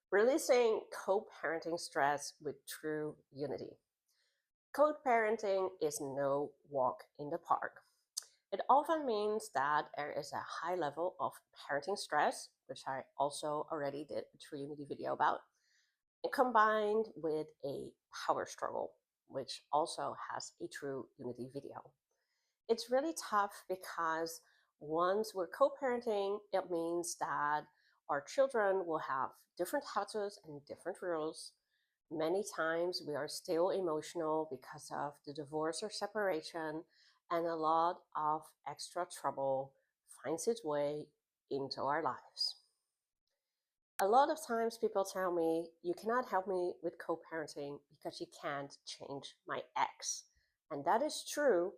Releasing co-parenting stress with true unity. Co-parenting is no walk in the park. It often means that there is a high level of parenting stress, which I also already did a True Unity video about, and combined with a power struggle, which also has a True Unity video. It's really tough because once we're co-parenting, it means that our children will have different houses and different rules. Many times we are still emotional because of the divorce or separation, and a lot of extra trouble finds its way into our lives. A lot of times people tell me, you cannot help me with co-parenting because you can't change my ex. And that is true.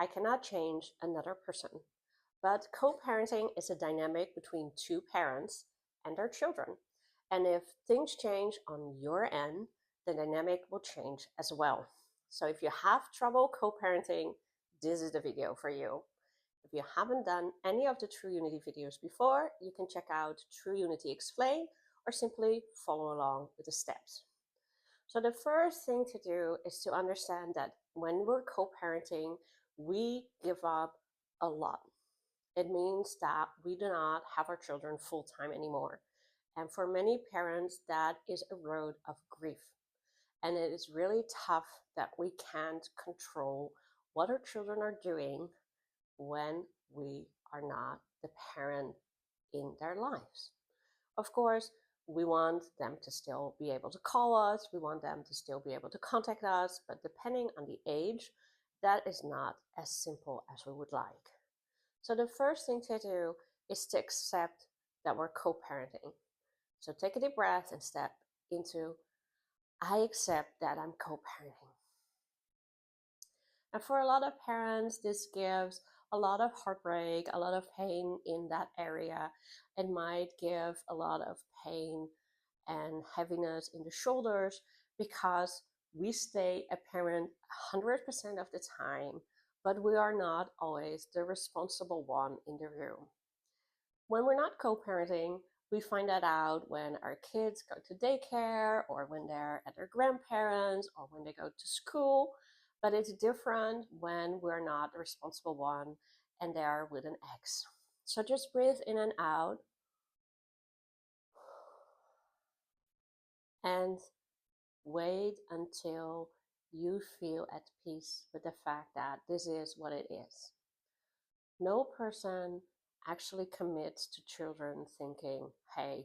I cannot change another person. But co-parenting is a dynamic between two parents and their children. And if things change on your end, the dynamic will change as well. So if you have trouble co-parenting, this is the video for you. If you haven't done any of the True Unity videos before, you can check out True Unity Explain or simply follow along with the steps. So the first thing to do is to understand that when we're co-parenting, we give up a lot. It means that we do not have our children full time anymore. And for many parents, that is a road of grief. And it is really tough that we can't control what our children are doing when we are not the parent in their lives. Of course, we want them to still be able to call us, we want them to still be able to contact us, but depending on the age, that is not as simple as we would like. So the first thing to do is to accept that we're co-parenting. So take a deep breath and step into, I accept that I'm co-parenting. And for a lot of parents, this gives a lot of heartbreak, a lot of pain in that area. It might give a lot of pain and heaviness in the shoulders because we stay a parent 100% of the time, but we are not always the responsible one in the room. When we're not co-parenting, we find that out when our kids go to daycare or when they're at their grandparents or when they go to school. But it's different when we're not the responsible one and they are with an ex. So just breathe in and out and wait until you feel at peace with the fact that this is what it is. No person actually commits to children thinking, hey,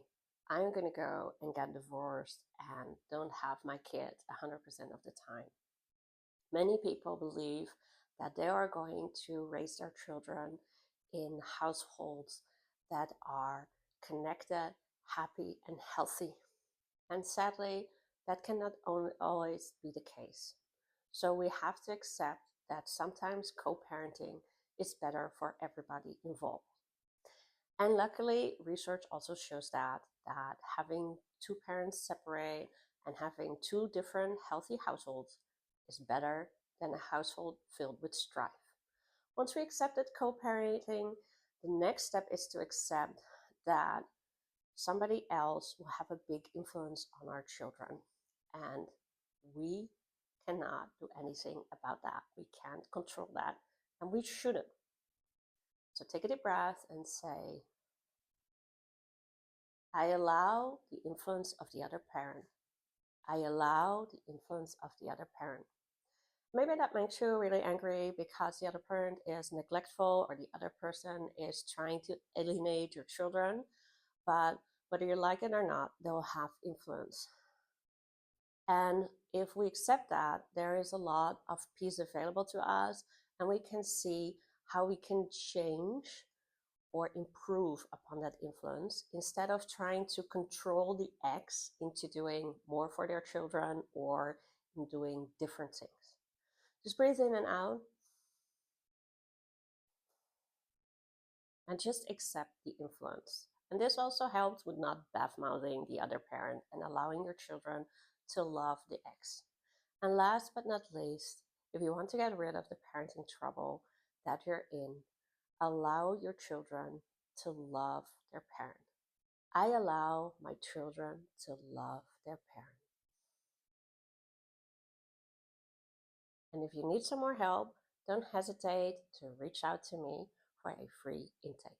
I'm going to go and get divorced and don't have my kids 100% of the time. Many people believe that they are going to raise their children in households that are connected, happy, and healthy. And sadly, that cannot always be the case. So we have to accept that sometimes co-parenting is better for everybody involved. And luckily, research also shows that having two parents separate and having two different healthy households is better than a household filled with strife. Once we accepted co-parenting, the next step is to accept that somebody else will have a big influence on our children. And we cannot do anything about that. We can't control that, and we shouldn't. So take a deep breath and say, I allow the influence of the other parent. I allow the influence of the other parent. Maybe that makes you really angry because the other parent is neglectful or the other person is trying to alienate your children. But whether you like it or not, they'll have influence. And if we accept that, there is a lot of peace available to us, and we can see how we can change or improve upon that influence instead of trying to control the ex into doing more for their children or in doing different things. Just breathe in and out and just accept the influence. And this also helps with not bad-mouthing the other parent and allowing your children to love the ex. And last but not least, if you want to get rid of the parenting trouble that you're in, allow your children to love their parent. I allow my children to love their parents. And if you need some more help, don't hesitate to reach out to me for a free intake.